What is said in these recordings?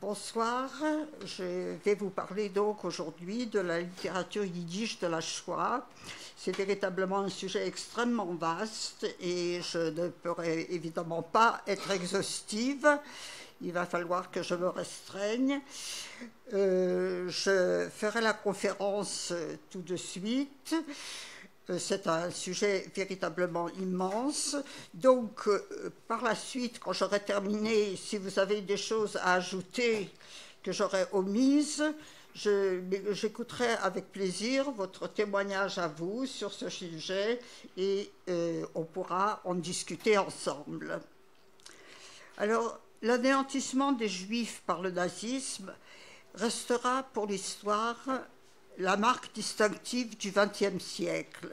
Bonsoir, je vais vous parler donc aujourd'hui de la littérature yiddish de la Shoah. C'est véritablement un sujet extrêmement vaste et je ne pourrai évidemment pas être exhaustive. Il va falloir que je me restreigne. Je ferai la conférence tout de suite. C'est un sujet véritablement immense. Donc, par la suite, quand j'aurai terminé, si vous avez des choses à ajouter que j'aurai omises, j'écouterai avec plaisir votre témoignage à vous sur ce sujet et on pourra en discuter ensemble. Alors, l'anéantissement des Juifs par le nazisme restera pour l'histoire la marque distinctive du XXe siècle,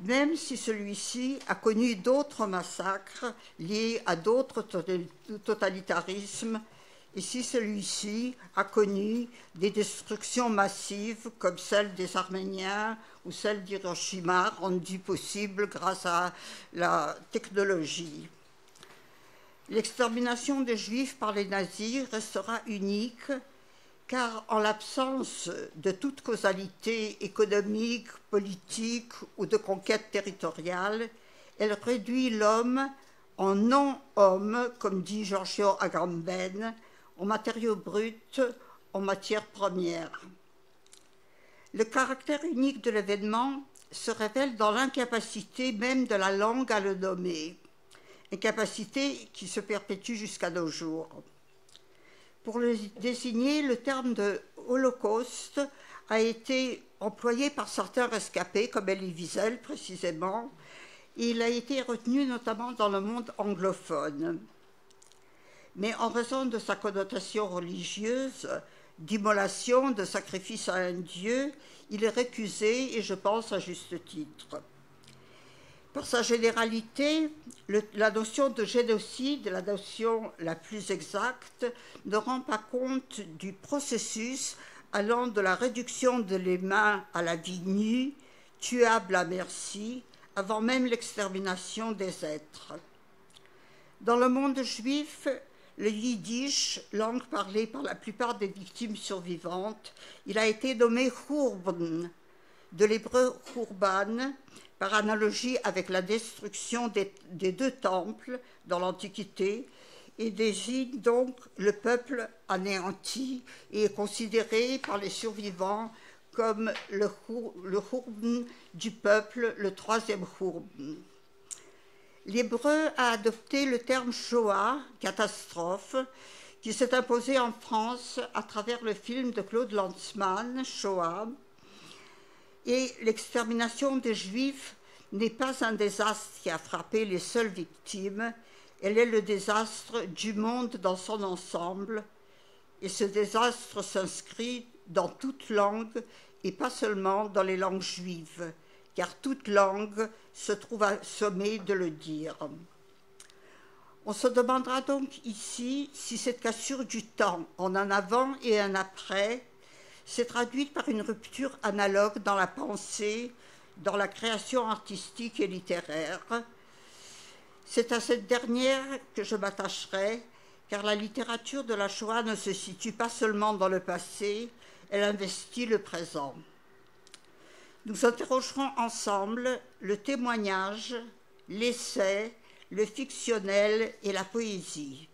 même si celui-ci a connu d'autres massacres liés à d'autres totalitarismes, et si celui-ci a connu des destructions massives comme celle des Arméniens ou celle d'Hiroshima, rendues possibles grâce à la technologie. L'extermination des Juifs par les nazis restera unique, car en l'absence de toute causalité économique, politique ou de conquête territoriale, elle réduit l'homme en non-homme, comme dit Giorgio Agamben, en matériaux bruts, en matières premières. Le caractère unique de l'événement se révèle dans l'incapacité même de la langue à le nommer, incapacité qui se perpétue jusqu'à nos jours. Pour le désigner, le terme de Holocauste a été employé par certains rescapés, comme Elie Wiesel précisément, et il a été retenu notamment dans le monde anglophone. Mais en raison de sa connotation religieuse, d'immolation, de sacrifice à un dieu, il est récusé, et je pense à juste titre. Par sa généralité, la notion de génocide, la notion la plus exacte, ne rend pas compte du processus allant de la réduction de l'humain à la vie nue, tuable à merci, avant même l'extermination des êtres. Dans le monde juif, le yiddish, langue parlée par la plupart des victimes survivantes, il a été nommé Khurban, de l'hébreu Khurban, par analogie avec la destruction des deux temples dans l'Antiquité, et désigne donc le peuple anéanti et est considéré par les survivants comme le Khurban du peuple, le troisième Khurban. L'hébreu a adopté le terme Shoah, catastrophe, qui s'est imposé en France à travers le film de Claude Lanzmann, Shoah. Et l'extermination des Juifs n'est pas un désastre qui a frappé les seules victimes, elle est le désastre du monde dans son ensemble, et ce désastre s'inscrit dans toute langue et pas seulement dans les langues juives, car toute langue se trouve assommée de le dire. On se demandera donc ici si cette cassure du temps en un avant et un après s'est traduite par une rupture analogue dans la pensée, dans la création artistique et littéraire. C'est à cette dernière que je m'attacherai, car la littérature de la Shoah ne se situe pas seulement dans le passé, elle investit le présent. Nous interrogerons ensemble le témoignage, l'essai, le fictionnel et la poésie.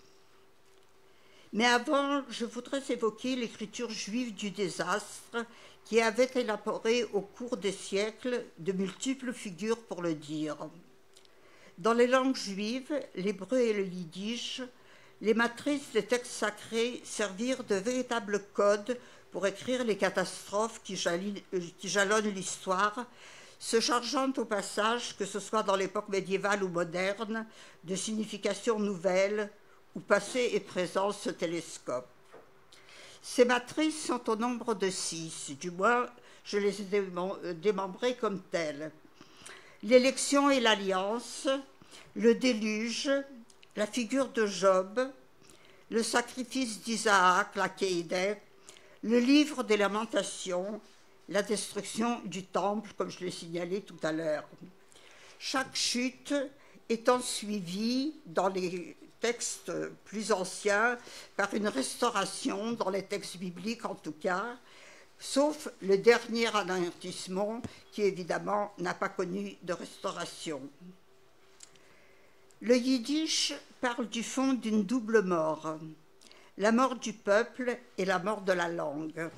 Mais avant, je voudrais évoquer l'écriture juive du désastre qui avait élaboré au cours des siècles de multiples figures pour le dire. Dans les langues juives, l'hébreu et le yiddish, les matrices des textes sacrés servirent de véritables codes pour écrire les catastrophes qui jalonnent l'histoire, se chargeant au passage, que ce soit dans l'époque médiévale ou moderne, de significations nouvelles, où passé et présent se télescopent. Ces matrices sont au nombre de 6, du moins je les ai démembrées comme telles. L'élection et l'alliance, le déluge, la figure de Job, le sacrifice d'Isaac, la Kéidé, le livre des lamentations, la destruction du temple, comme je l'ai signalé tout à l'heure. Chaque chute étant suivie dans les textes plus anciens par une restauration, dans les textes bibliques en tout cas, sauf le dernier anéantissement qui évidemment n'a pas connu de restauration. Le yiddish parle du fond d'une double mort, la mort du peuple et la mort de la langue.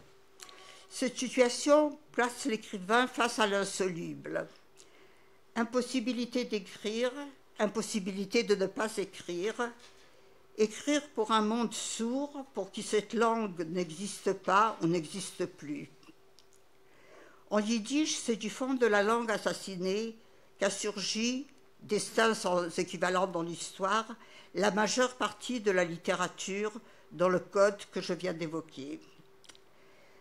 Cette situation place l'écrivain face à l'insoluble. Impossibilité d'écrire, impossibilité de ne pas écrire, écrire pour un monde sourd, pour qui cette langue n'existe pas ou n'existe plus. En yiddish, c'est du fond de la langue assassinée qu'a surgi, destin sans équivalent dans l'histoire, la majeure partie de la littérature dans le code que je viens d'évoquer.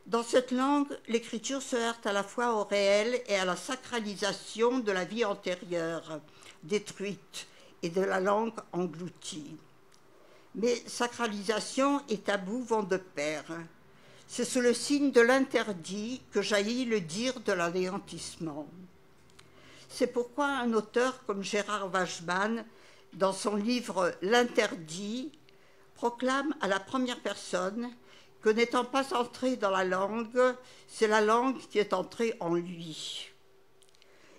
Dans cette langue, l'écriture se heurte à la fois au réel et à la sacralisation de la vie antérieure, détruite, et de la langue engloutie. Mais sacralisation et tabou vont de pair. C'est sous le signe de l'interdit que jaillit le dire de l'anéantissement. C'est pourquoi un auteur comme Gérard Wajman, dans son livre « L'interdit », proclame à la première personne que n'étant pas entré dans la langue, c'est la langue qui est entrée en lui.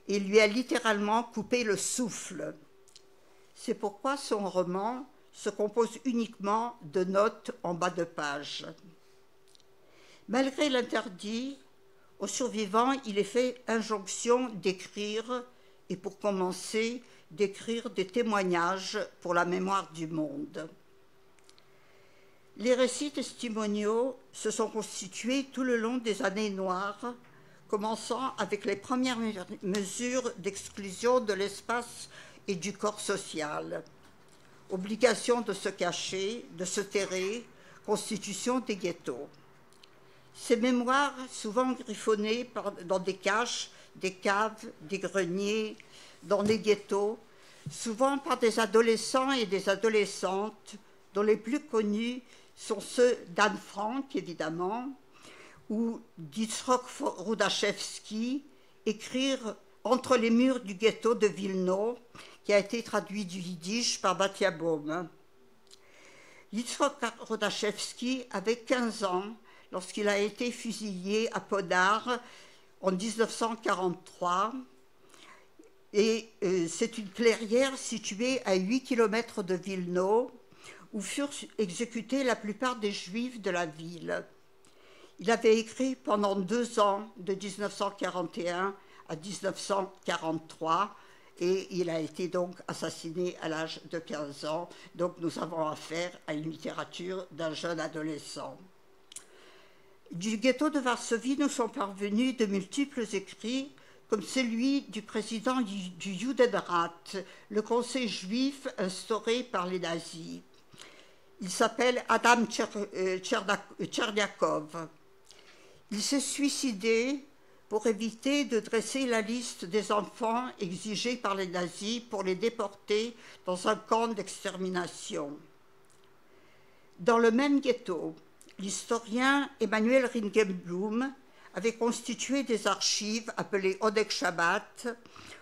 Il lui a littéralement coupé le souffle. C'est pourquoi son roman se compose uniquement de notes en bas de page. Malgré l'interdit, aux survivants, il est fait injonction d'écrire, et pour commencer, d'écrire des témoignages pour la mémoire du monde. Les récits testimoniaux se sont constitués tout le long des années noires, commençant avec les premières mesures d'exclusion de l'espace et du corps social. Obligation de se cacher, de se terrer, constitution des ghettos. Ces mémoires, souvent griffonnées dans des caches, des caves, des greniers, dans les ghettos, souvent par des adolescents et des adolescentes, dont les plus connus sont ceux d'Anne Frank, évidemment, ou d'Yitzhak Rudachevsky, écrire Entre les murs du ghetto de Vilno, qui a été traduit du yiddish par Batia Baum. Yitzhak Rudachevsky avait 15 ans lorsqu'il a été fusillé à Podar en 1943. Et c'est une clairière située à 8 km de Vilno, où furent exécutés la plupart des Juifs de la ville. Il avait écrit pendant 2 ans, de 1941 à 1943, et il a été donc assassiné à l'âge de 15 ans. Donc nous avons affaire à une littérature d'un jeune adolescent. Du ghetto de Varsovie nous sont parvenus de multiples écrits, comme celui du président du Judenrat, le conseil juif instauré par les nazis. Il s'appelle Adam Tcherniakov. Il s'est suicidé pour éviter de dresser la liste des enfants exigés par les nazis pour les déporter dans un camp d'extermination. Dans le même ghetto, l'historien Emmanuel Ringelblum avait constitué des archives appelées Odek Shabbat,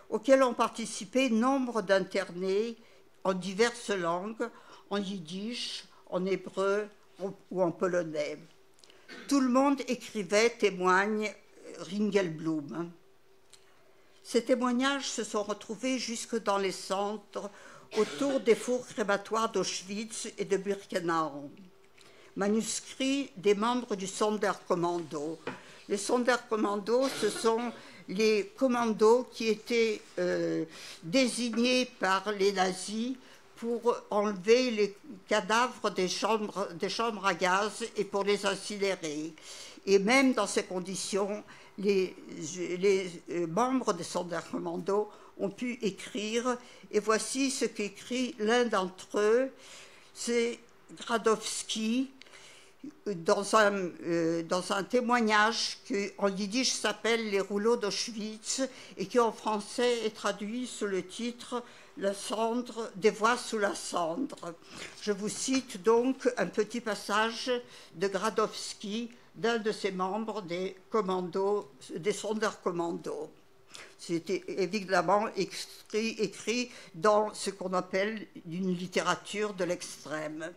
auxquelles ont participé nombre d'internés en diverses langues, en yiddish, en hébreu ou en polonais. Tout le monde écrivait, témoigne Ringelblum. Ces témoignages se sont retrouvés jusque dans les centres autour des fours crématoires d'Auschwitz et de Birkenau. Manuscrits des membres du Sonderkommando. Les Sonderkommando, ce sont les commandos qui étaient désignés par les nazis pour enlever les cadavres des chambres à gaz et pour les incinérer. Et même dans ces conditions, les membres des Sonderkommando ont pu écrire. Et voici ce qu'écrit l'un d'entre eux, c'est Gradowski, dans un témoignage qui en yiddish s'appelle « Les rouleaux d'Auschwitz » et qui en français est traduit sous le titre « La cendre, des voix sous la cendre ». Je vous cite donc un petit passage de Gradowski, d'un de ses membres des commandos, des Sonderkommando. C'était évidemment écrit dans ce qu'on appelle une littérature de l'extrême.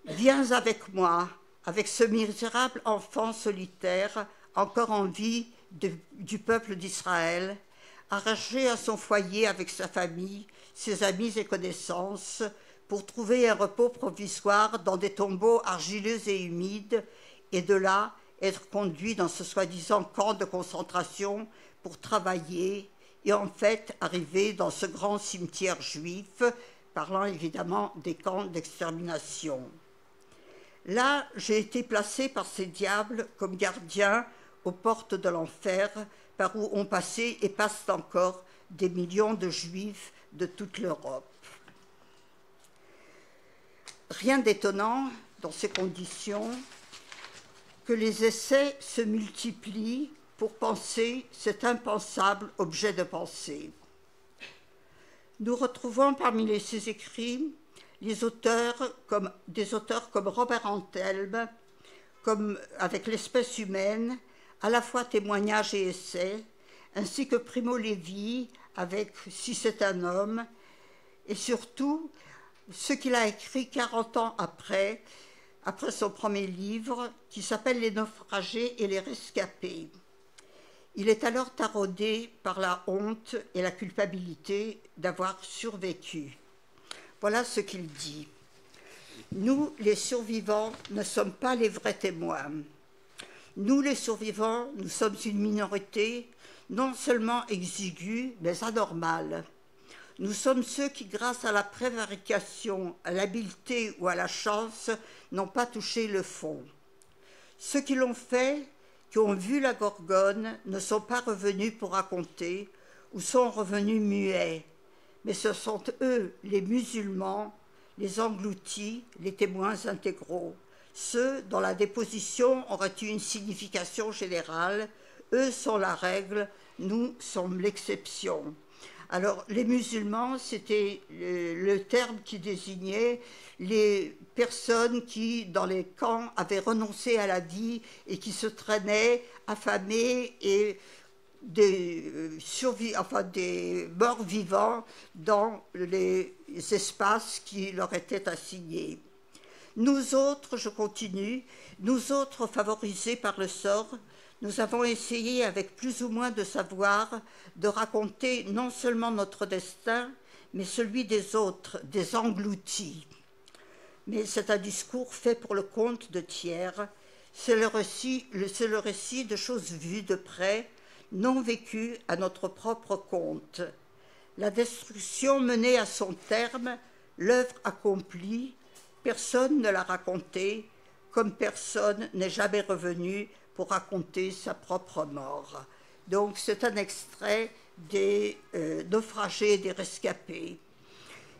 Viens avec moi, avec ce misérable enfant solitaire, encore en vie du peuple d'Israël, arraché à son foyer avec sa famille, ses amis et connaissances, pour trouver un repos provisoire dans des tombeaux argileux et humides, et de là être conduit dans ce soi-disant camp de concentration pour travailler, et en fait arriver dans ce grand cimetière juif, parlant évidemment des camps d'extermination. Là, j'ai été placé par ces diables comme gardien aux portes de l'enfer, par où ont passé et passent encore des millions de juifs de toute l'Europe. Rien d'étonnant dans ces conditions que les essais se multiplient pour penser cet impensable objet de pensée. Nous retrouvons parmi ces écrits des auteurs comme Robert Antelme, comme avec l'espèce humaine, à la fois témoignages et essais, ainsi que Primo Levi avec Si c'est un homme, et surtout ce qu'il a écrit 40 ans après son premier livre, qui s'appelle Les naufragés et les rescapés. Il est alors taraudé par la honte et la culpabilité d'avoir survécu. Voilà ce qu'il dit. Nous, les survivants, ne sommes pas les vrais témoins. Nous, les survivants, nous sommes une minorité non seulement exiguë, mais anormale. Nous sommes ceux qui, grâce à la prévarication, à l'habileté ou à la chance, n'ont pas touché le fond. Ceux qui l'ont fait, qui ont vu la Gorgone, ne sont pas revenus pour raconter ou sont revenus muets. Mais ce sont eux, les musulmans, les engloutis, les témoins intégraux. Ceux dont la déposition aurait eu une signification générale, eux sont la règle, nous sommes l'exception. Alors, les musulmans, c'était le terme qui désignait les personnes qui, dans les camps, avaient renoncé à la vie et qui se traînaient affamés et des morts vivants dans les espaces qui leur étaient assignés. Nous autres, je continue, nous autres favorisés par le sort, nous avons essayé avec plus ou moins de savoir de raconter non seulement notre destin, mais celui des autres, des engloutis. Mais c'est un discours fait pour le compte de tiers, c'est le récit de choses vues de près, non vécues à notre propre compte. La destruction menée à son terme, l'œuvre accomplie, personne ne l'a racontée, comme personne n'est jamais revenu pour raconter sa propre mort. Donc c'est un extrait des naufragés et des rescapés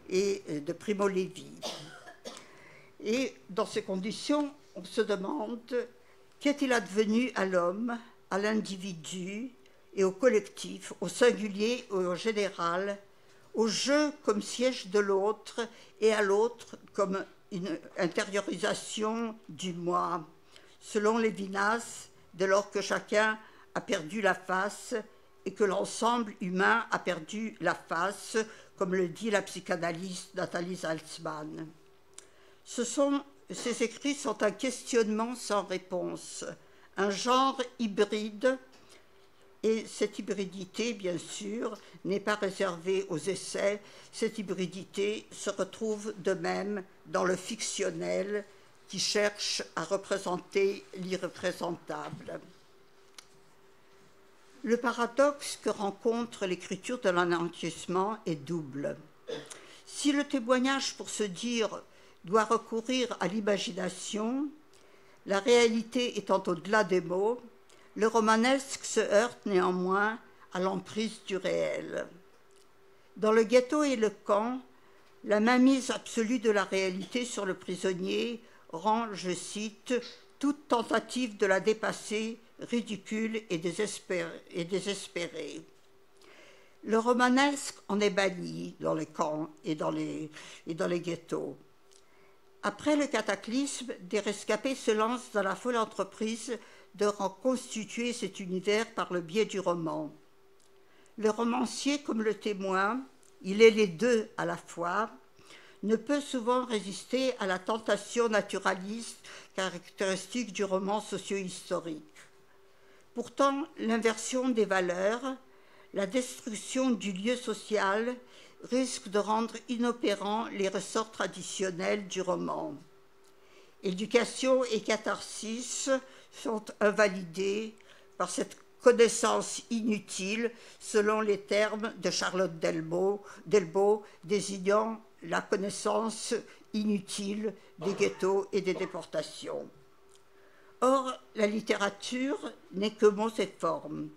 et de Primo Levi. Et dans ces conditions, on se demande qu'est-il advenu à l'homme, à l'individu et au collectif, au singulier et au général, au jeu comme siège de l'autre et à l'autre comme une intériorisation du moi. Selon Lévinas, dès lors que chacun a perdu la face et que l'ensemble humain a perdu la face, comme le dit la psychanalyste Nathalie Salzman. Ces écrits sont un questionnement sans réponse, un genre hybride, et cette hybridité, bien sûr, n'est pas réservée aux essais. Cette hybridité se retrouve de même dans le fictionnel qui cherche à représenter l'irreprésentable. Le paradoxe que rencontre l'écriture de l'anéantissement est double. Si le témoignage, pour se dire, doit recourir à l'imagination, la réalité étant au-delà des mots, le romanesque se heurte néanmoins à l'emprise du réel. Dans le ghetto et le camp, la mainmise absolue de la réalité sur le prisonnier rend, je cite, toute tentative de la dépasser ridicule et désespérée. Le romanesque en est banni dans les camps et dans les ghettos. Après le cataclysme, des rescapés se lancent dans la folle entreprise de reconstituer cet univers par le biais du roman. Le romancier comme le témoin, il est les deux à la fois, ne peut souvent résister à la tentation naturaliste caractéristique du roman socio-historique. Pourtant, l'inversion des valeurs, la destruction du lieu social risque de rendre inopérants les ressorts traditionnels du roman. Éducation et catharsis sont invalidés par cette connaissance inutile, selon les termes de Charlotte Delbo, désignant la connaissance inutile des ghettos et des déportations. Or, la littérature n'est que mot et forme.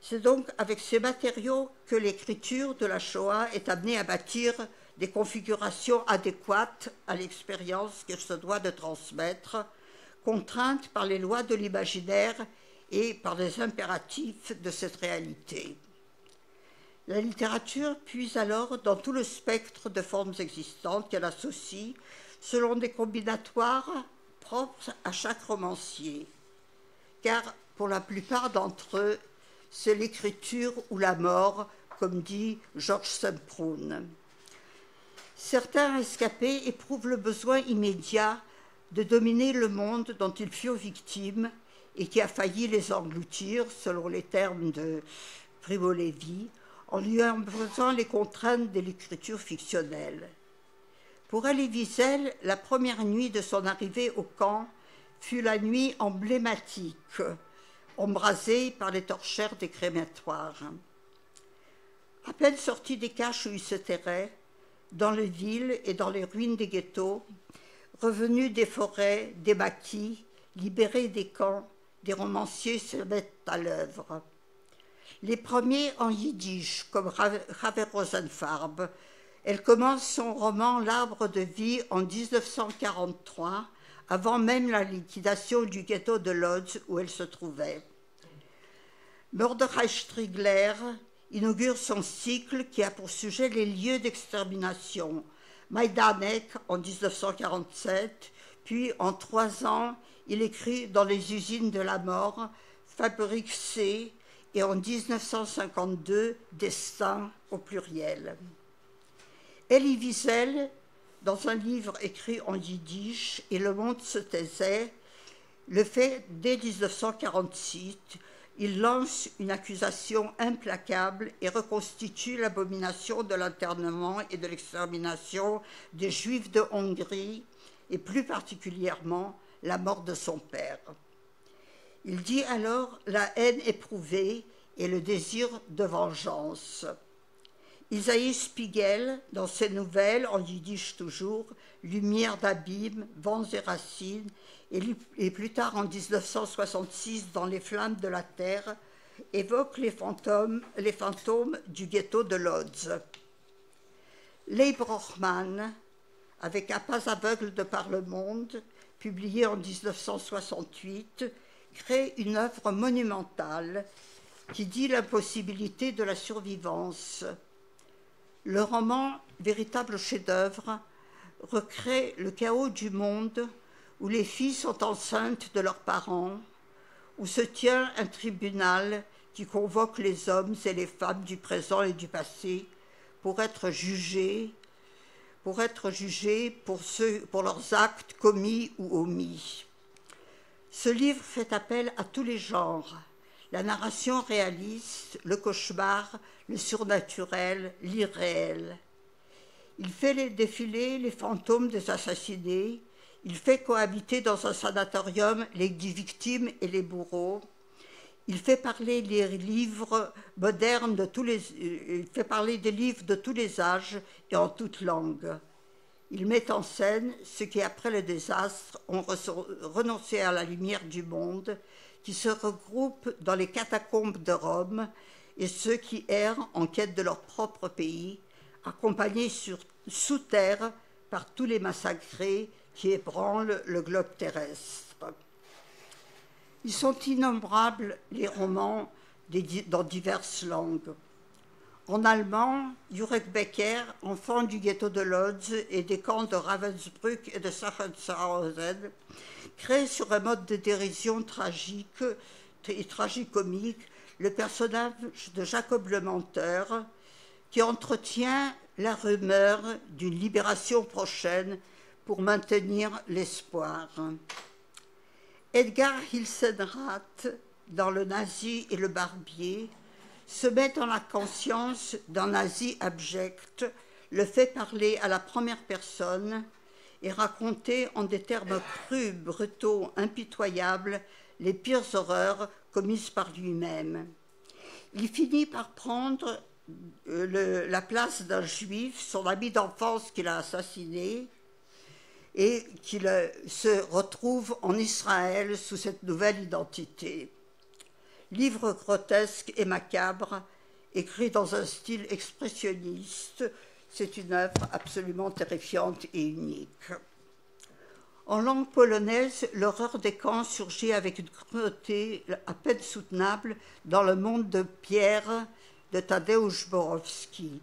C'est donc avec ces matériaux que l'écriture de la Shoah est amenée à bâtir des configurations adéquates à l'expérience qu'elle se doit de transmettre, contrainte par les lois de l'imaginaire et par les impératifs de cette réalité. La littérature puise alors dans tout le spectre de formes existantes qu'elle associe selon des combinatoires propres à chaque romancier. Car pour la plupart d'entre eux, c'est l'écriture ou la mort, comme dit Georges Semprún. Certains rescapés éprouvent le besoin immédiat de dominer le monde dont ils furent victimes et qui a failli les engloutir, selon les termes de Primo Levi, en lui imposant les contraintes de l'écriture fictionnelle. Pour Elie Wiesel, la première nuit de son arrivée au camp fut la nuit emblématique, embrasée par les torchères des crématoires. À peine sorti des caches où il se terrait, dans les villes et dans les ruines des ghettos, revenu des forêts, des maquis, libérés des camps, des romanciers se mettent à l'œuvre. Les premiers en yiddish, comme Raveh Rosenfarb. Elle commence son roman L'Arbre de vie en 1943, avant même la liquidation du ghetto de Lodz où elle se trouvait. Mordechai Strigler inaugure son cycle qui a pour sujet les lieux d'extermination. Majdanek en 1947, puis en 3 ans, il écrit Dans les usines de la mort, Fabrique C, et en 1952, Destin au pluriel. Elie Wiesel, dans un livre écrit en yiddish, Et le monde se taisait, le fait dès 1946. Il lance une accusation implacable et reconstitue l'abomination de l'internement et de l'extermination des Juifs de Hongrie, et plus particulièrement la mort de son père. Il dit alors la haine éprouvée et le désir de vengeance. Isaïe Spiegel, dans ses nouvelles, en yiddish toujours, Lumière d'abîme, Vents et racines, et plus tard en 1966, dans Les flammes de la terre, évoque les fantômes du ghetto de Lodz. Leib Rochman, avec Un pas aveugle de par le monde, publié en 1968, crée une œuvre monumentale qui dit l'impossibilité de la survivance. Le roman, véritable chef-d'œuvre, recrée le chaos du monde où les filles sont enceintes de leurs parents, où se tient un tribunal qui convoque les hommes et les femmes du présent et du passé pour être jugés pour leurs actes commis ou omis. Ce livre fait appel à tous les genres, la narration réaliste, le cauchemar, le surnaturel, l'irréel. Il fait défiler les fantômes des assassinés, il fait cohabiter dans un sanatorium les victimes et les bourreaux, il fait parler les livres modernes il fait parler des livres de tous les âges et en toutes langues. Il met en scène ceux qui, après le désastre, ont renoncé à la lumière du monde, qui se regroupent dans les catacombes de Rome, et ceux qui errent en quête de leur propre pays, accompagnés sous terre par tous les massacrés qui ébranlent le globe terrestre. Ils sont innombrables, les romans, dans diverses langues. En allemand, Jurek Becker, enfant du ghetto de Lodz et des camps de Ravensbrück et de Sachsenhausen, crée sur un mode de dérision tragique et tragicomique le personnage de Jacob le Menteur, qui entretient la rumeur d'une libération prochaine pour maintenir l'espoir. Edgar Hilsenrath, dans Le Nazi et le Barbier, se met dans la conscience d'un nazi abject, le fait parler à la première personne et raconter en des termes crus, brutaux, impitoyables, les pires horreurs commises par lui-même. Il finit par prendre la place d'un juif, son ami d'enfance qu'il a assassiné, et qu'il se retrouve en Israël sous cette nouvelle identité. Livre grotesque et macabre, écrit dans un style expressionniste, c'est une œuvre absolument terrifiante et unique. En langue polonaise, l'horreur des camps surgit avec une cruauté à peine soutenable dans Le Monde de pierre de Tadeusz Borowski.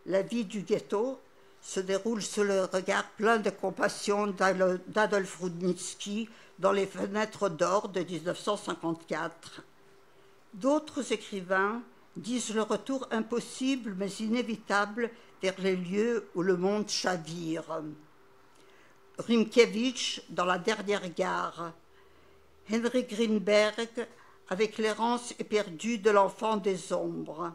La vie du ghetto se déroule sous le regard plein de compassion d'Adolf Rudnitsky dans Les Fenêtres d'or de 1954. D'autres écrivains disent le retour impossible mais inévitable vers les lieux où le monde chavire. Rymkiewicz dans La dernière gare, Henry Greenberg avec L'errance éperdue de l'enfant des ombres,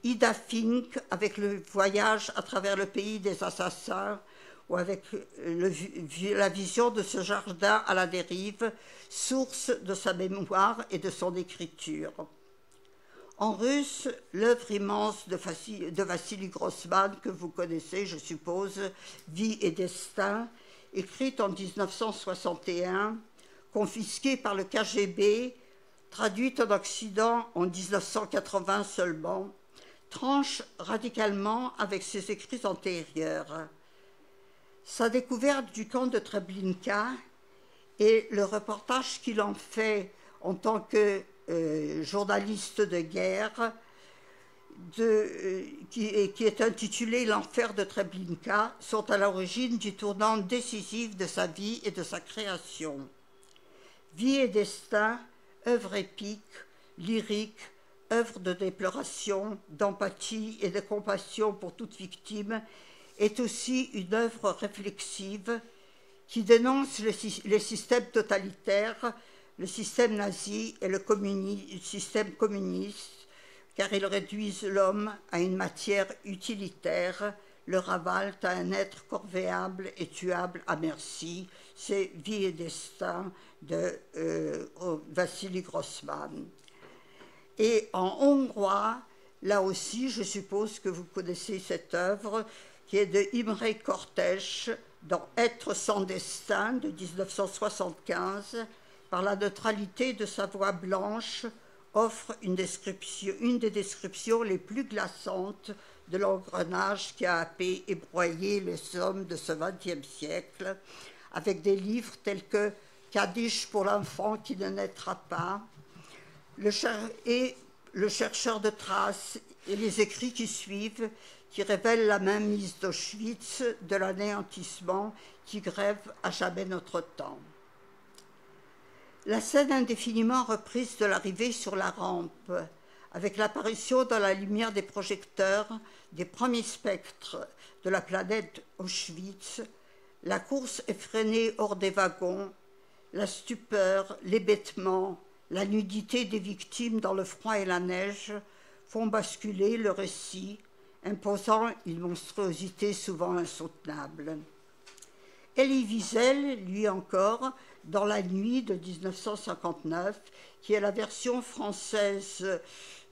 Ida Fink avec Le voyage à travers le pays des assassins ou avec la vision de ce jardin à la dérive, source de sa mémoire et de son écriture. En russe, l'œuvre immense de Vassili Grossman, que vous connaissez, je suppose, Vie et destin, écrite en 1961, confisquée par le KGB, traduite en Occident en 1980 seulement, tranche radicalement avec ses écrits antérieurs. Sa découverte du camp de Treblinka et le reportage qu'il en fait en tant que journaliste de guerre, qui est intitulé L'enfer de Treblinka, sont à l'origine du tournant décisif de sa vie et de sa création. Vie et destin, œuvre épique, lyrique, œuvre de déploration, d'empathie et de compassion pour toute victime, est aussi une œuvre réflexive qui dénonce les systèmes totalitaires, le système nazi et le système communiste, car ils réduisent l'homme à une matière utilitaire, le ravalent à un être corvéable et tuable à merci. C'est Vie et destin de Vassili Grossman. Et en hongrois, là aussi, je suppose que vous connaissez cette œuvre, qui est de Imre Kortész, dans Être sans destin de 1975, par la neutralité de sa voix blanche, offre une des descriptions les plus glaçantes de l'engrenage qui a happé et broyé les hommes de ce XXe siècle, avec des livres tels que Kaddish pour l'enfant qui ne naîtra pas, le chercheur de traces et les écrits qui suivent, qui révèlent la mainmise d'Auschwitz, de l'anéantissement qui grève à jamais notre temps. La scène indéfiniment reprise de l'arrivée sur la rampe, avec l'apparition dans la lumière des projecteurs des premiers spectres de la planète Auschwitz, la course effrénée hors des wagons, la stupeur, l'hébétement, la nudité des victimes dans le froid et la neige font basculer le récit, imposant une monstruosité souvent insoutenable. Elie Wiesel, lui encore, dans La nuit de 1959, qui est la version française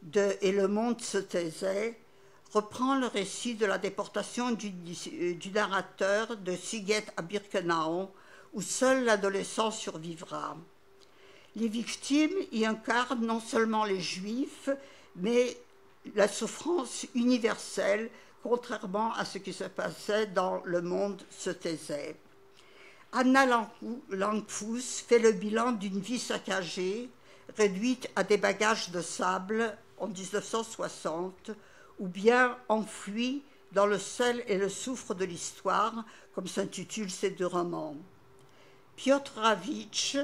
de Et le monde se taisait, reprend le récit de la déportation du narrateur de Sziget à Birkenau, où seul l'adolescent survivra. Les victimes y incarnent non seulement les Juifs, mais la souffrance universelle, contrairement à ce qui se passait dans Le monde se taisait. Anna Langfuss fait le bilan d'une vie saccagée, réduite à des bagages de sable en 1960, ou bien enfouie dans le sel et le soufre de l'histoire, comme s'intitulent ces deux romans. Piotr Rawicz,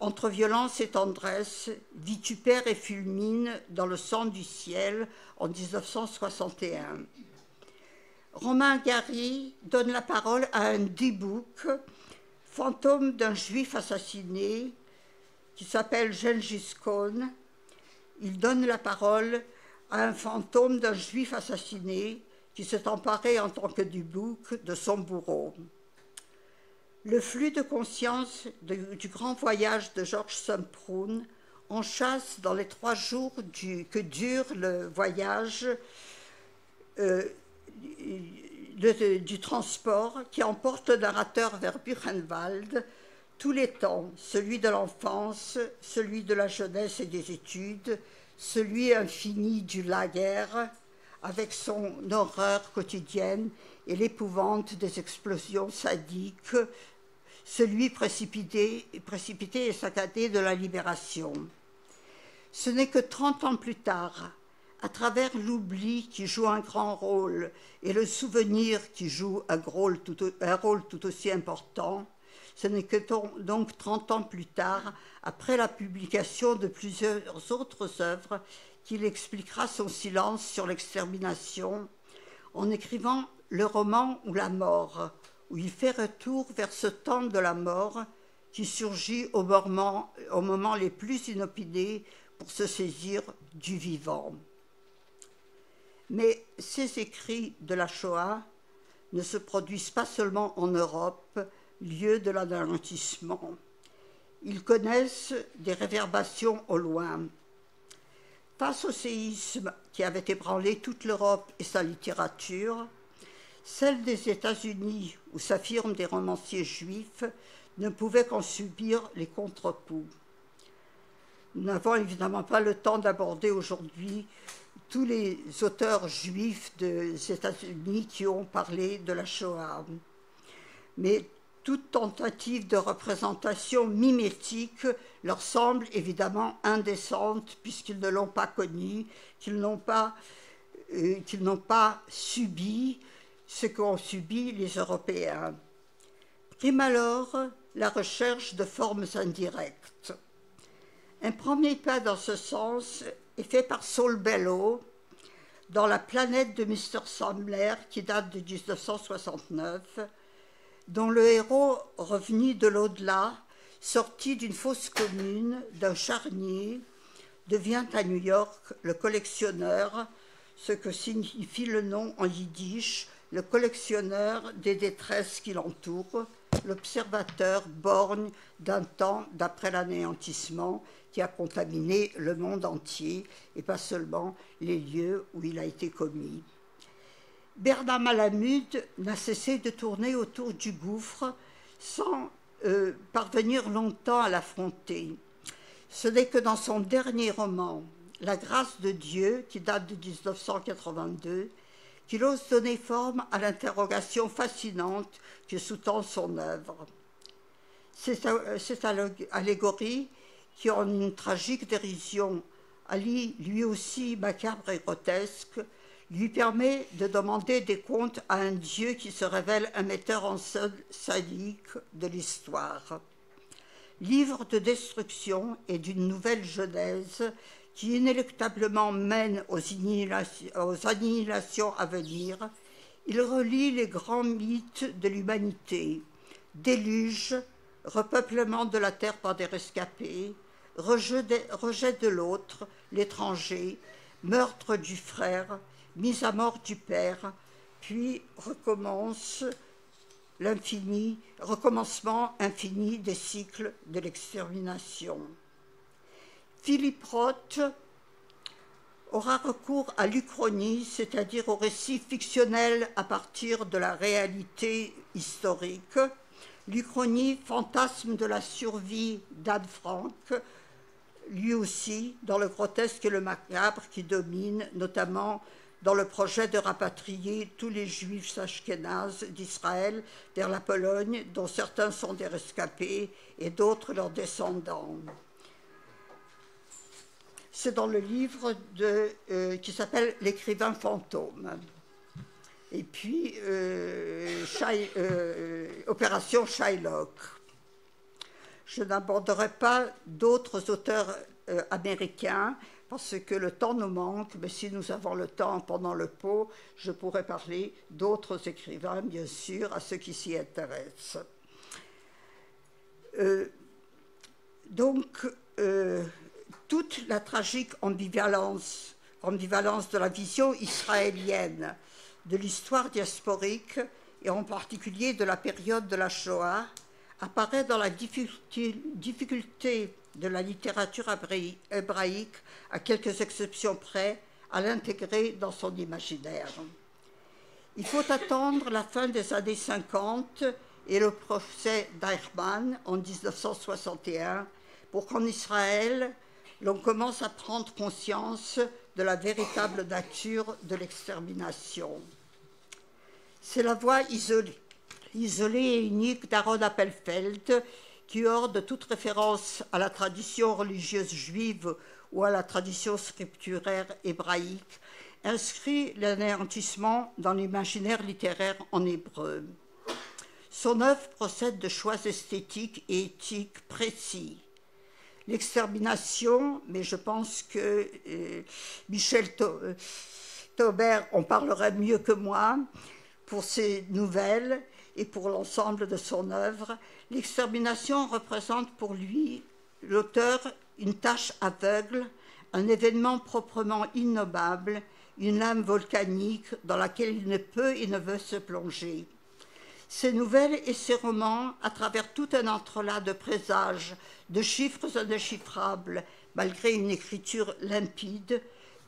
Entre violence et tendresse, vitupère et fulmine dans le sang du ciel en 1961. Romain Gary donne la parole à un D-book, fantôme d'un juif assassiné, qui s'appelle Gengis Khan. Il donne la parole à un fantôme d'un juif assassiné qui s'est emparé en tant que D-book de son bourreau. Le flux de conscience du grand voyage de Georges Semprún enchâsse dans les 3 jours que dure le voyage du transport qui emporte le narrateur vers Buchenwald, tous les temps, celui de l'enfance, celui de la jeunesse et des études, celui infini du lager, avec son horreur quotidienne et l'épouvante des explosions sadiques, celui précipité et saccadé de la libération. Ce n'est que 30 ans plus tard, à travers l'oubli qui joue un grand rôle et le souvenir qui joue un rôle tout aussi important, ce n'est que donc 30 ans plus tard, après la publication de plusieurs autres œuvres, qu'il expliquera son silence sur l'extermination en écrivant le roman ou la mort, où il fait retour vers ce temps de la mort qui surgit au moment les plus inopinés pour se saisir du vivant. Mais ces écrits de la Shoah ne se produisent pas seulement en Europe, lieu de l'anéantissement. Ils connaissent des réverbations au loin. Face au séisme qui avait ébranlé toute l'Europe et sa littérature, celle des États-Unis, où s'affirment des romanciers juifs, ne pouvait qu'en subir les contre-coups. Nous n'avons évidemment pas le temps d'aborder aujourd'hui tous les auteurs juifs des États-Unis qui ont parlé de la Shoah. Mais toute tentative de représentation mimétique leur semble évidemment indécente puisqu'ils ne l'ont pas connue, qu'ils n'ont pas subi ce qu'ont subi les Européens. Prime alors la recherche de formes indirectes. Un premier pas dans ce sens est fait par Saul Bellow dans La planète de Mr. Sandler qui date de 1969, dont le héros revenu de l'au-delà, sorti d'une fosse commune, d'un charnier, devient à New York le collectionneur, ce que signifie le nom en yiddish, le collectionneur des détresses qui l'entourent, l'observateur borgne d'un temps d'après l'anéantissement qui a contaminé le monde entier et pas seulement les lieux où il a été commis. Bernard Malamud n'a cessé de tourner autour du gouffre sans parvenir longtemps à l'affronter. Ce n'est que dans son dernier roman, La grâce de Dieu, qui date de 1982, qu'il ose donner forme à l'interrogation fascinante que sous-tend son œuvre. Cette allégorie, qui en une tragique dérision allie lui aussi macabre et grotesque, lui permet de demander des comptes à un Dieu qui se révèle un metteur en scène sadique de l'histoire. Livre de destruction et d'une nouvelle genèse qui inéluctablement mène aux annihilations à venir, il relie les grands mythes de l'humanité, déluge, repeuplement de la terre par des rescapés, rejet de l'autre, l'étranger, meurtre du frère, mise à mort du père, puis recommencement infini des cycles de l'extermination. Philippe Roth aura recours à l'uchronie, c'est-à-dire au récit fictionnel à partir de la réalité historique. L'uchronie, fantasme de la survie d'Anne Frank, lui aussi dans le grotesque et le macabre qui domine, notamment dans le projet de rapatrier tous les juifs ashkénazes d'Israël vers la Pologne, dont certains sont des rescapés et d'autres leurs descendants. C'est dans le livre qui s'appelle « L'écrivain fantôme ». Et puis, Opération Shylock. Je n'aborderai pas d'autres auteurs américains parce que le temps nous manque, mais si nous avons le temps pendant le pot, je pourrais parler d'autres écrivains, bien sûr, à ceux qui s'y intéressent. Toute la tragique ambivalence de la vision israélienne de l'histoire diasporique, et en particulier de la période de la Shoah, apparaît dans la difficulté de la littérature hébraïque, à quelques exceptions près, à l'intégrer dans son imaginaire. Il faut attendre la fin des années 50 et le procès d'Eichmann en 1961 pour qu'en Israël, l'on commence à prendre conscience de la véritable nature de l'extermination. C'est la voix isolée et unique d'Aaron Appelfeld, qui, hors de toute référence à la tradition religieuse juive ou à la tradition scripturaire hébraïque, inscrit l'anéantissement dans l'imaginaire littéraire en hébreu. Son œuvre procède de choix esthétiques et éthiques précis. L'extermination, mais je pense que Michel Taubert en parlerait mieux que moi pour ses nouvelles et pour l'ensemble de son œuvre. L'extermination représente pour lui, l'auteur, une tâche aveugle, un événement proprement innommable, une lame volcanique dans laquelle il ne peut et ne veut se plonger. Ses nouvelles et ses romans, à travers tout un entrelac de présages, de chiffres indéchiffrables, malgré une écriture limpide,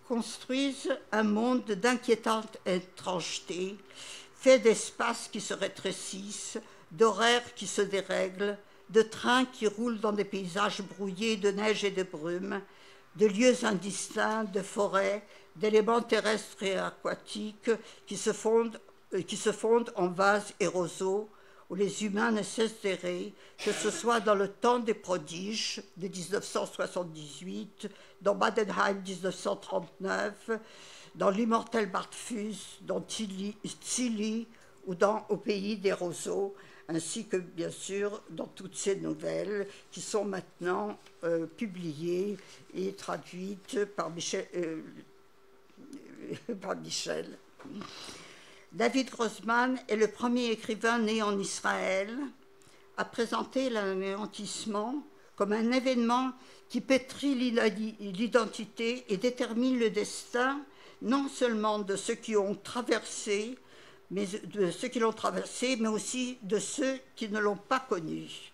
construisent un monde d'inquiétante étrangeté, fait d'espaces qui se rétrécissent, d'horaires qui se dérèglent, de trains qui roulent dans des paysages brouillés de neige et de brume, de lieux indistincts, de forêts, d'éléments terrestres et aquatiques qui se fondent en vases et roseaux, où les humains ne cessent d'errer, que ce soit dans le temps des prodiges de 1978, dans Badenheim 1939, dans l'immortel Bartfus, dans Tilly ou au pays des roseaux, ainsi que bien sûr dans toutes ces nouvelles qui sont maintenant publiées et traduites par Michel. David Grossman est le premier écrivain né en Israël à présenter l'anéantissement comme un événement qui pétrit l'identité et détermine le destin non seulement de ceux qui ont traversé, mais aussi de ceux qui ne l'ont pas connu.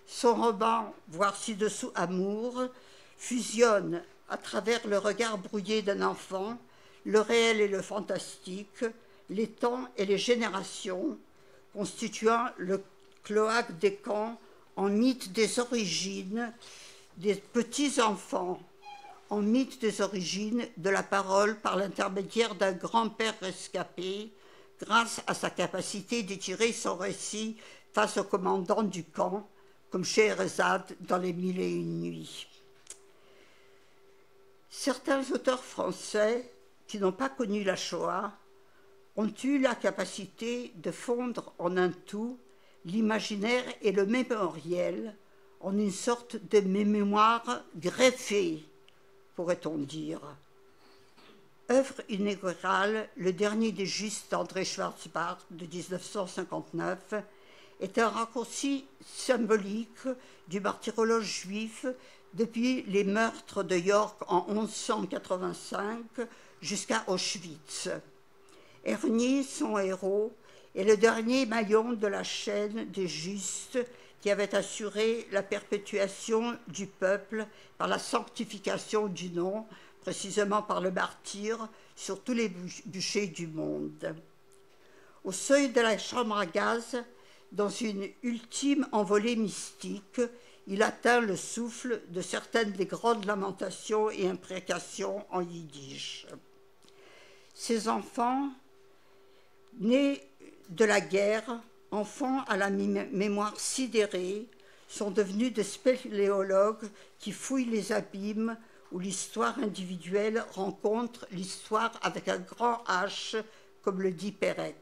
Son roman « Voir ci-dessous Amour » fusionne à travers le regard brouillé d'un enfant, le réel et le fantastique, les temps et les générations, constituant le cloaque des camps en mythe des origines des petits-enfants, en mythe des origines de la parole par l'intermédiaire d'un grand-père rescapé, grâce à sa capacité d'étirer son récit face au commandant du camp, comme Scheherazade dans les Mille et une nuits. Certains auteurs français qui n'ont pas connu la Shoah ont eu la capacité de fondre en un tout l'imaginaire et le mémoriel en une sorte de mémoire greffée, pourrait-on dire. Œuvre inégale, Le dernier des justes d'André Schwarzbach de 1959 est un raccourci symbolique du martyrologe juif depuis les meurtres de York en 1185 jusqu'à Auschwitz. Ernie, son héros, est le dernier maillon de la chaîne des justes qui avait assuré la perpétuation du peuple par la sanctification du nom, précisément par le martyre, sur tous les bûchers du monde. Au seuil de la chambre à gaz, dans une ultime envolée mystique, il atteint le souffle de certaines des grandes lamentations et imprécations en yiddish. Ces enfants, nés de la guerre, enfants à la mémoire sidérée, sont devenus des spéléologues qui fouillent les abîmes où l'histoire individuelle rencontre l'histoire avec un grand H, comme le dit Pérec.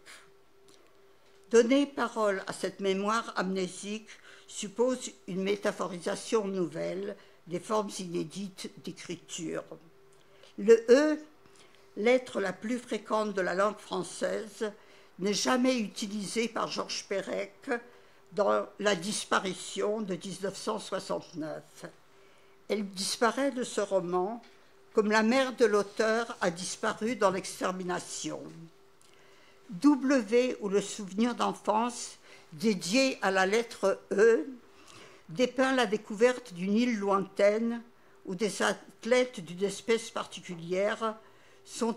Donner parole à cette mémoire amnésique suppose une métaphorisation nouvelle des formes inédites d'écriture. Le « e », lettre la plus fréquente de la langue française, n'est jamais utilisé par Georges Perec dans La disparition de 1969. Elle disparaît de ce roman comme la mère de l'auteur a disparu dans L'extermination. W ou le souvenir d'enfance, dédié à la lettre E, dépeint la découverte d'une île lointaine où des athlètes d'une espèce particulière sont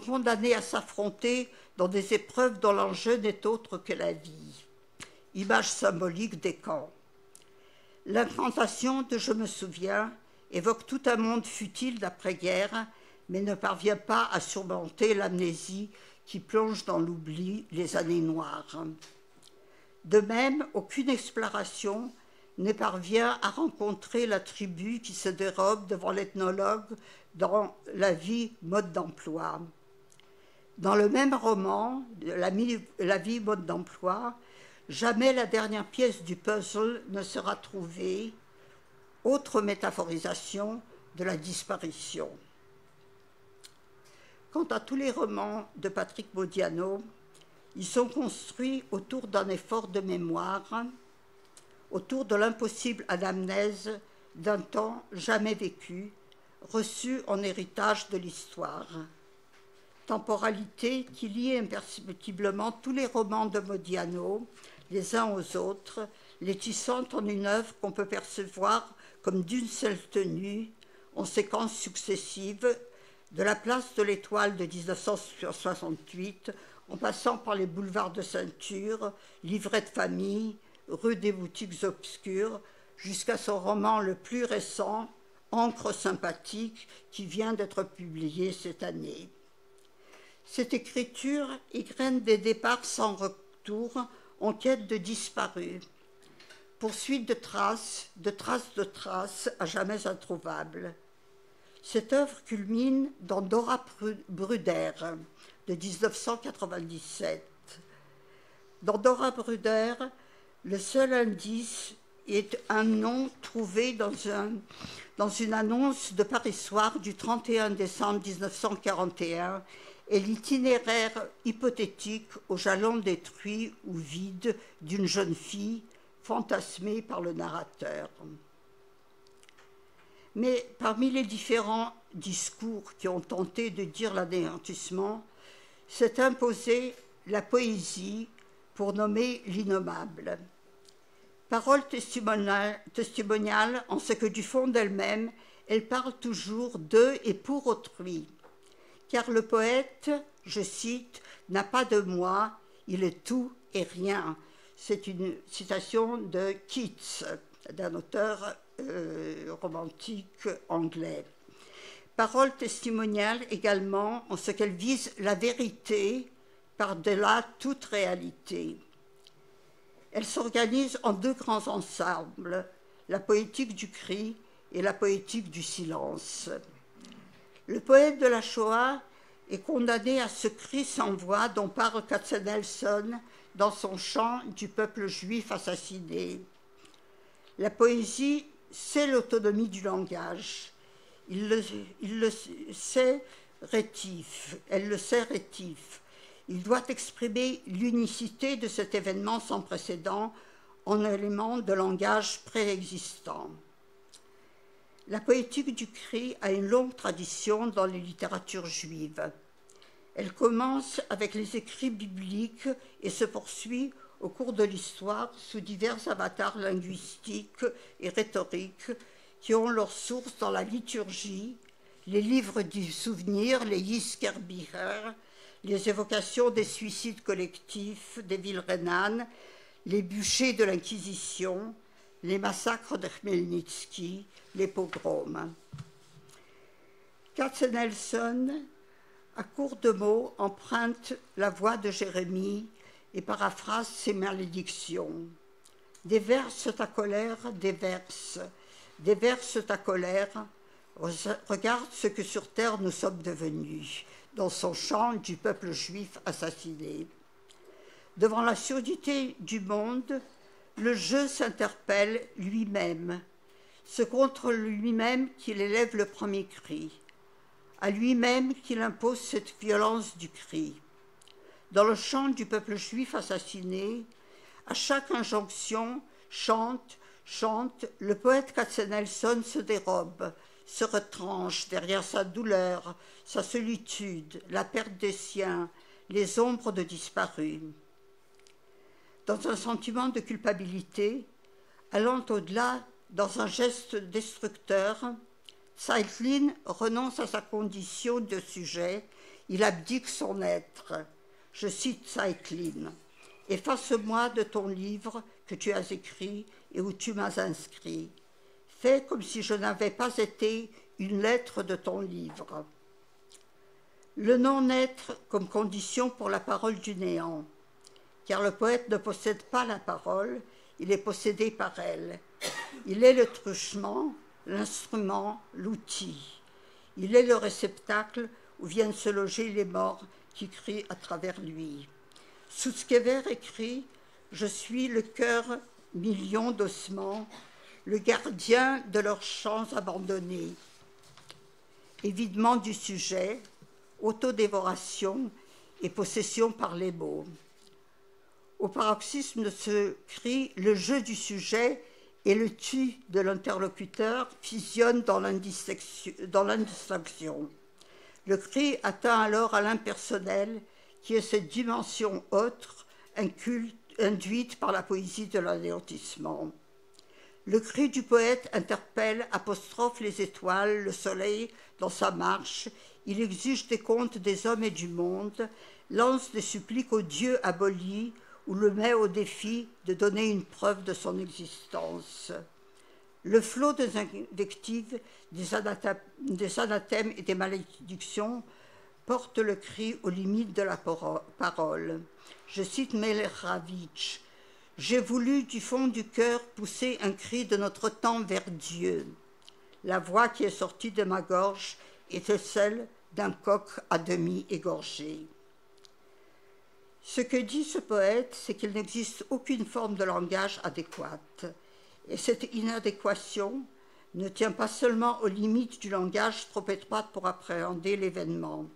condamnés à s'affronter dans des épreuves dont l'enjeu n'est autre que la vie. Image symbolique des camps. L'incantation de « Je me souviens » évoque tout un monde futile d'après-guerre, mais ne parvient pas à surmonter l'amnésie qui plonge dans l'oubli les années noires. De même, aucune exploration ne parvient à rencontrer la tribu qui se dérobe devant l'ethnologue dans La vie, mode d'emploi. Dans le même roman, La vie, mode d'emploi, jamais la dernière pièce du puzzle ne sera trouvée, autre métaphorisation de la disparition. Quant à tous les romans de Patrick Modiano, ils sont construits autour d'un effort de mémoire, autour de l'impossible anamnèse d'un temps jamais vécu, reçu en héritage de l'histoire. Temporalité qui lie imperceptiblement tous les romans de Modiano, les uns aux autres, les tissant en une œuvre qu'on peut percevoir comme d'une seule tenue, en séquences successives, de la place de l'Étoile de 1968, en passant par les boulevards de ceinture, livrets de famille, rue des boutiques obscures, jusqu'à son roman le plus récent, Encre sympathique, qui vient d'être publié cette année. Cette écriture égrène des départs sans retour en quête de disparus, poursuite de traces, à jamais introuvables. Cette œuvre culmine dans Dora Bruder, de 1997. Dans Dora Bruder, le seul indice est un nom trouvé dans une annonce de Paris Soir du 31 décembre 1941 et l'itinéraire hypothétique aux jalons détruits ou vides d'une jeune fille fantasmée par le narrateur. Mais parmi les différents discours qui ont tenté de dire l'anéantissement, s'est imposée la poésie pour nommer l'innommable. Parole testimoniale en ce que du fond d'elle-même, elle parle toujours de et pour autrui. Car le poète, je cite, n'a pas de moi, il est tout et rien. C'est une citation de Keats, d'un auteur romantique anglais. Parole testimoniale également en ce qu'elle vise la vérité par-delà toute réalité. Elle s'organise en deux grands ensembles, la poétique du cri et la poétique du silence. Le poète de la Shoah est condamné à ce cri sans voix dont parle Katzenelson dans son chant du peuple juif assassiné. La poésie, c'est l'autonomie du langage. Elle le sait rétif. Il doit exprimer l'unicité de cet événement sans précédent en élément de langage préexistant. La poétique du cri a une longue tradition dans les littératures juives. Elle commence avec les écrits bibliques et se poursuit au cours de l'histoire sous divers avatars linguistiques et rhétoriques qui ont leur source dans la liturgie, les livres du souvenir, les Yiskerbücher, les évocations des suicides collectifs des villes rhénanes, les bûchers de l'Inquisition, les massacres de Khmelnytsky, les pogroms. Katzenelson, à court de mots, emprunte la voix de Jérémie et paraphrase ses malédictions. Déverse ta colère, déverse ta colère, regarde ce que sur terre nous sommes devenus, dans son chant du peuple juif assassiné. Devant la surdité du monde, le jeu s'interpelle lui-même. C'est contre lui-même qu'il élève le premier cri, à lui-même qu'il impose cette violence du cri. Dans le chant du peuple juif assassiné, à chaque injonction, chante, chante, le poète Katzenelson se dérobe, se retranche derrière sa douleur, sa solitude, la perte des siens, les ombres de disparus. Dans un sentiment de culpabilité, allant au-delà, dans un geste destructeur, Zeitlin renonce à sa condition de sujet, il abdique son être. Je cite Zeitlin. « Efface-moi de ton livre que tu as écrit et où tu m'as inscrit. Fais comme si je n'avais pas été une lettre de ton livre. » Le non-être comme condition pour la parole du néant, car le poète ne possède pas la parole, il est possédé par elle. Il est le truchement, l'instrument, l'outil. Il est le réceptacle où viennent se loger les morts qui crient à travers lui. Sutzkever écrit « Je suis le cœur million d'ossements, le gardien de leurs champs abandonnés. » Évidement du sujet, autodévoration et possession par les mots. Au paroxysme de ce cri, le jeu du sujet et le tu de l'interlocuteur fusionnent dans l'indistinction. Le cri atteint alors à l'impersonnel, qui est cette dimension autre, induite par la poésie de l'anéantissement. Le cri du poète interpelle, apostrophe les étoiles, le soleil dans sa marche, il exige des comptes des hommes et du monde, lance des suppliques aux dieux abolis, ou le met au défi de donner une preuve de son existence. Le flot des invectives, des anathèmes et des malédictions porte le cri aux limites de la parole. Je cite Meleravitch. « J'ai voulu du fond du cœur pousser un cri de notre temps vers Dieu. La voix qui est sortie de ma gorge était celle d'un coq à demi égorgé. » Ce que dit ce poète, c'est qu'il n'existe aucune forme de langage adéquate. Et cette inadéquation ne tient pas seulement aux limites du langage trop étroite pour appréhender l'événement.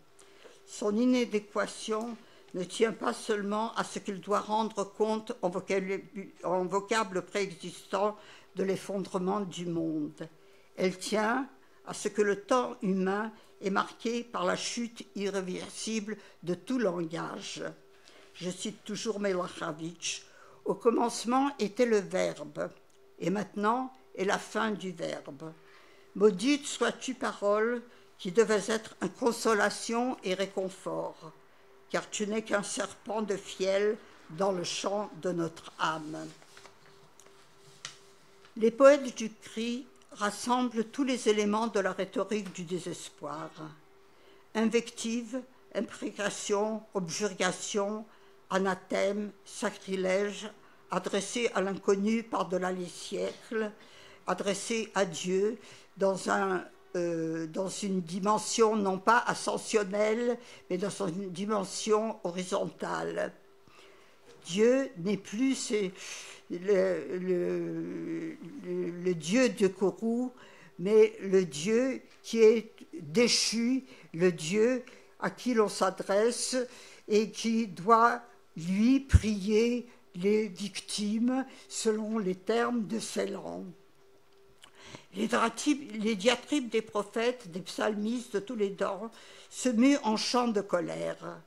Son inadéquation ne tient pas seulement à ce qu'il doit rendre compte en vocable préexistant de l'effondrement du monde. Elle tient à ce que le temps humain est marqué par la chute irréversible de tout langage. Je cite toujours Meleravitch, « Au commencement était le verbe, et maintenant est la fin du verbe. Maudite sois-tu, parole, qui devais être une consolation et réconfort, car tu n'es qu'un serpent de fiel dans le champ de notre âme. » Les poètes du cri rassemblent tous les éléments de la rhétorique du désespoir. Invective, imprécation, objurgation, anathème, sacrilège, adressé à l'inconnu par-delà les siècles, adressé à Dieu dans une dimension non pas ascensionnelle, mais dans une dimension horizontale. Dieu n'est plus le Dieu de Kourou, mais le Dieu qui est déchu, le Dieu à qui l'on s'adresse et qui doit, lui, prier les victimes selon les termes de ses langues. Les diatribes des prophètes, des psalmistes de tous les temps se muent en chants de colère.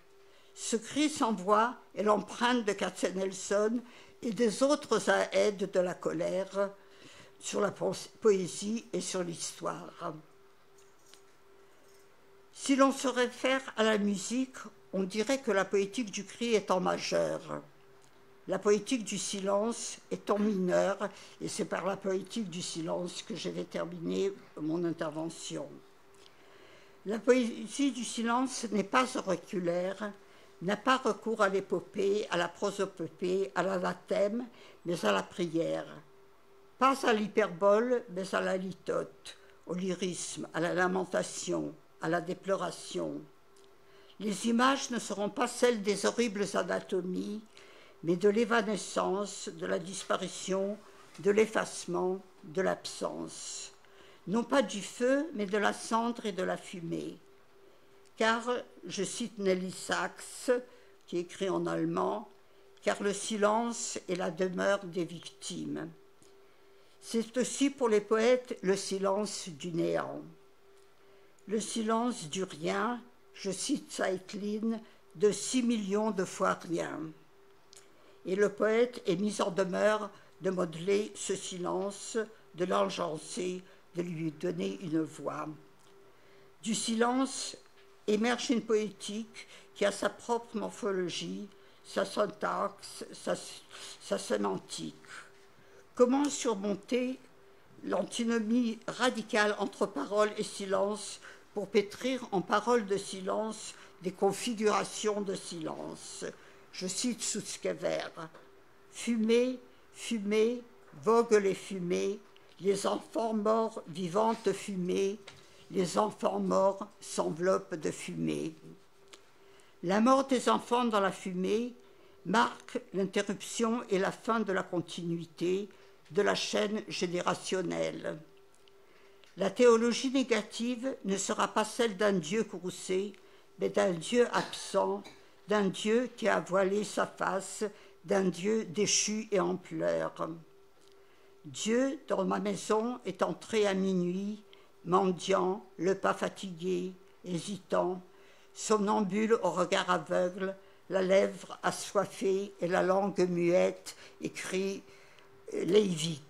Ce cri sans voix est l'empreinte de Katzenelson et des autres aèdes de la colère sur la poésie et sur l'histoire. Si l'on se réfère à la musique, on dirait que la poétique du cri est en majeur. La poétique du silence est en mineur, et c'est par la poétique du silence que je vais terminer mon intervention. La poésie du silence n'est pas auriculaire, n'a pas recours à l'épopée, à la prosopopée, à l'anathème, mais à la prière. Pas à l'hyperbole, mais à la litote, au lyrisme, à la lamentation, à la déploration. Les images ne seront pas celles des horribles anatomies, mais de l'évanescence, de la disparition, de l'effacement, de l'absence. Non pas du feu, mais de la cendre et de la fumée. Car, je cite Nelly Sachs, qui écrit en allemand, « Car le silence est la demeure des victimes ». C'est aussi pour les poètes le silence du néant. Le silence du rien, je cite Zeitlin, de 6 millions de fois rien. Et le poète est mis en demeure de modeler ce silence, de l'engencer, de lui donner une voix. Du silence émerge une poétique qui a sa propre morphologie, sa syntaxe, sa sémantique. Comment surmonter l'antinomie radicale entre parole et silence pour pétrir en paroles de silence des configurations de silence? Je cite Sutskever. Fumée, fumée, voguent les fumées, les enfants morts vivants de fumée, les enfants morts s'enveloppent de fumée. La mort des enfants dans la fumée marque l'interruption et la fin de la continuité de la chaîne générationnelle. La théologie négative ne sera pas celle d'un Dieu courroucé, mais d'un Dieu absent, d'un Dieu qui a voilé sa face, d'un Dieu déchu et en pleurs. Dieu, dans ma maison, est entré à minuit, mendiant, le pas fatigué, hésitant, somnambule au regard aveugle, la lèvre assoiffée et la langue muette, écrit Leivik.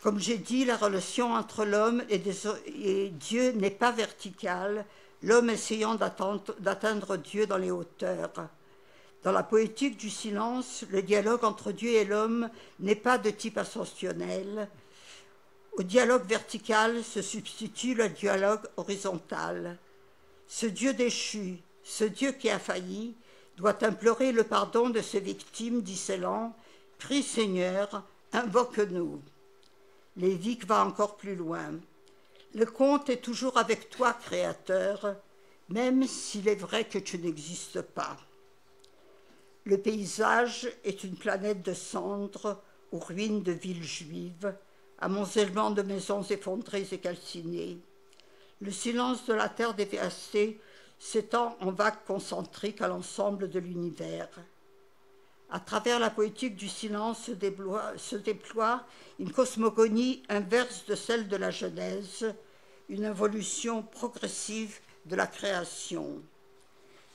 Comme j'ai dit, la relation entre l'homme et Dieu n'est pas verticale, l'homme essayant d'atteindre Dieu dans les hauteurs. Dans la poétique du silence, le dialogue entre Dieu et l'homme n'est pas de type ascensionnel. Au dialogue vertical se substitue le dialogue horizontal. Ce Dieu déchu, ce Dieu qui a failli, doit implorer le pardon de ses victimes, discélant « Prie Seigneur, invoque-nous ». Lévique va encore plus loin. Le conte est toujours avec toi, Créateur, même s'il est vrai que tu n'existes pas. Le paysage est une planète de cendres aux ruines de villes juives, amoncellement de maisons effondrées et calcinées. Le silence de la terre dévastée s'étend en vagues concentriques à l'ensemble de l'univers. À travers la poétique du silence se déploie une cosmogonie inverse de celle de la Genèse, une évolution progressive de la création.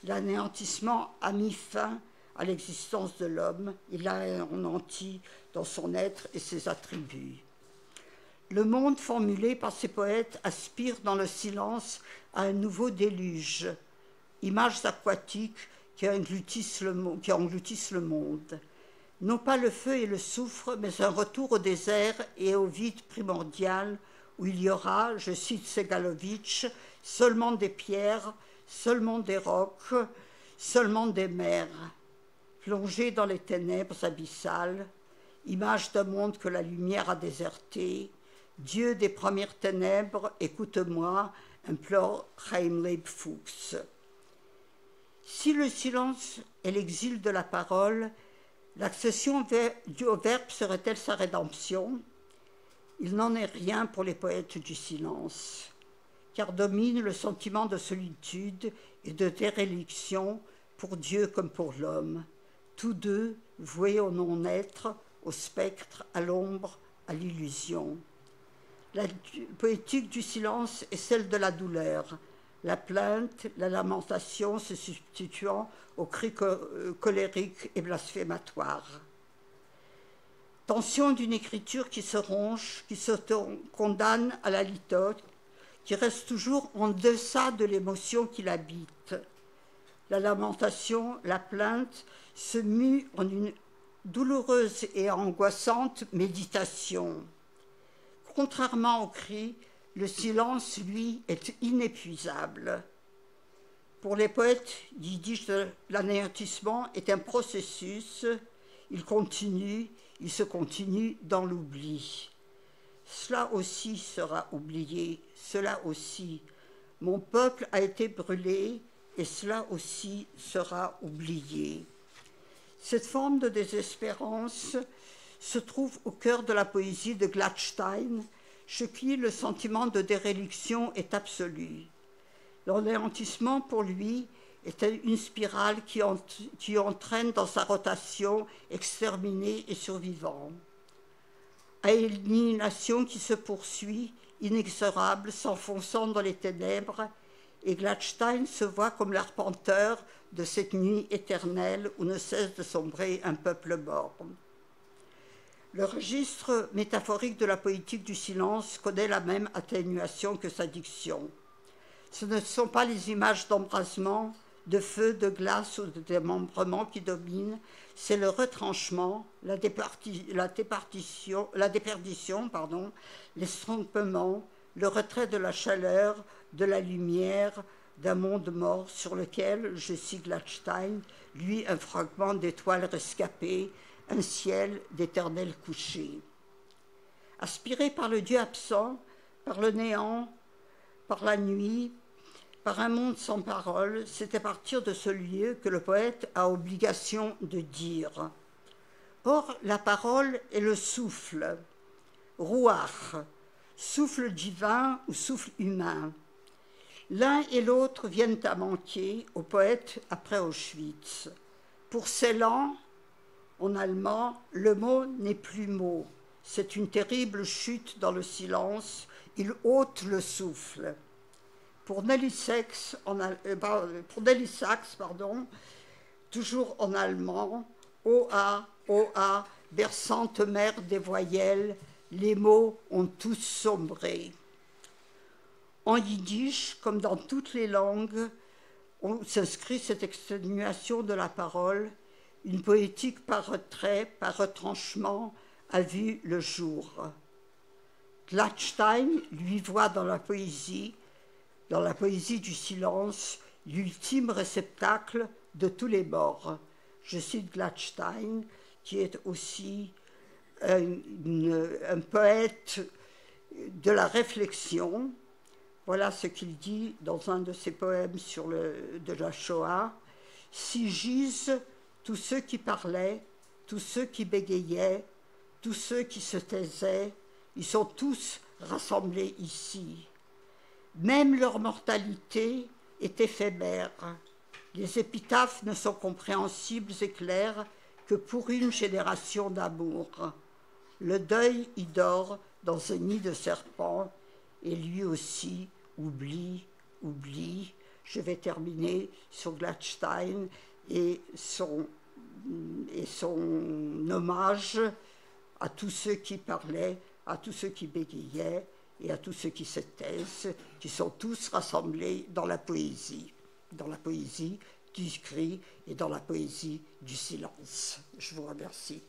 L'anéantissement a mis fin à l'existence de l'homme, il l'a anéanti dans son être et ses attributs. Le monde formulé par ces poètes aspire dans le silence à un nouveau déluge, images aquatiques qui engloutissent le monde. Non pas le feu et le soufre, mais un retour au désert et au vide primordial où il y aura, je cite Segalovitch, seulement des pierres, seulement des rocs, seulement des mers. Plongé dans les ténèbres abyssales, image d'un monde que la lumière a déserté, Dieu des premières ténèbres, écoute-moi, implore Chaim Leib Fuchs. Si le silence est l'exil de la parole, l'accession au verbe serait-elle sa rédemption? Il n'en est rien pour les poètes du silence, car domine le sentiment de solitude et de déréliction pour Dieu comme pour l'homme, tous deux voués au non-être, au spectre, à l'ombre, à l'illusion. La poétique du silence est celle de la douleur, la plainte, la lamentation se substituant aux cris colériques et blasphématoires. Tension d'une écriture qui se ronge, qui se condamne à la litote, qui reste toujours en deçà de l'émotion qui l'habite. La lamentation, la plainte se mue en une douloureuse et angoissante méditation. Contrairement au cri, le silence, lui, est inépuisable. Pour les poètes yiddish, l'anéantissement est un processus, il se continue dans l'oubli. Cela aussi sera oublié, cela aussi. Mon peuple a été brûlé et cela aussi sera oublié. Cette forme de désespérance se trouve au cœur de la poésie de Gladstein, chez qui le sentiment de déréliction est absolu. L'anéantissement pour lui est une spirale qui entraîne dans sa rotation exterminé et survivant. Annihilation qui se poursuit, inexorable, s'enfonçant dans les ténèbres, et Gladstein se voit comme l'arpenteur de cette nuit éternelle où ne cesse de sombrer un peuple mort. Le registre métaphorique de la poétique du silence connaît la même atténuation que sa diction. Ce ne sont pas les images d'embrasement, de feu, de glace ou de démembrement qui dominent, c'est le retranchement, la déperdition, l'estrompement, le retrait de la chaleur, de la lumière, d'un monde mort sur lequel, je cite Gladstein, lui un fragment d'étoile rescapée, un ciel d'éternel coucher. Aspiré par le Dieu absent, par le néant, par la nuit, par un monde sans parole, c'est à partir de ce lieu que le poète a obligation de dire. Or, la parole est le souffle, ruach, souffle divin ou souffle humain. L'un et l'autre viennent à manquer au poète après Auschwitz. Pour Celan, en allemand, le mot n'est plus mot. C'est une terrible chute dans le silence. Il ôte le souffle. Pour Nelly Sachs, toujours en allemand, Oa, Oa, berçante mer des voyelles, les mots ont tous sombré. En yiddish, comme dans toutes les langues, on s'inscrit cette exténuation de la parole, une poétique par retrait, par retranchement, a vu le jour. Gladstein lui voit dans la poésie du silence, l'ultime réceptacle de tous les morts. Je cite Gladstein, qui est aussi un poète de la réflexion. Voilà ce qu'il dit dans un de ses poèmes de la Shoah. « Si gisent tous ceux qui parlaient, tous ceux qui bégayaient, tous ceux qui se taisaient, ils sont tous rassemblés ici. Même leur mortalité est éphémère. Les épitaphes ne sont compréhensibles et claires que pour une génération d'amour. Le deuil y dort dans un nid de serpents, et lui aussi oublie. Je vais terminer sur Gladstein et son hommage à tous ceux qui parlaient, à tous ceux qui bégayaient et à tous ceux qui se taisent, qui sont tous rassemblés dans la poésie du cri et dans la poésie du silence. Je vous remercie.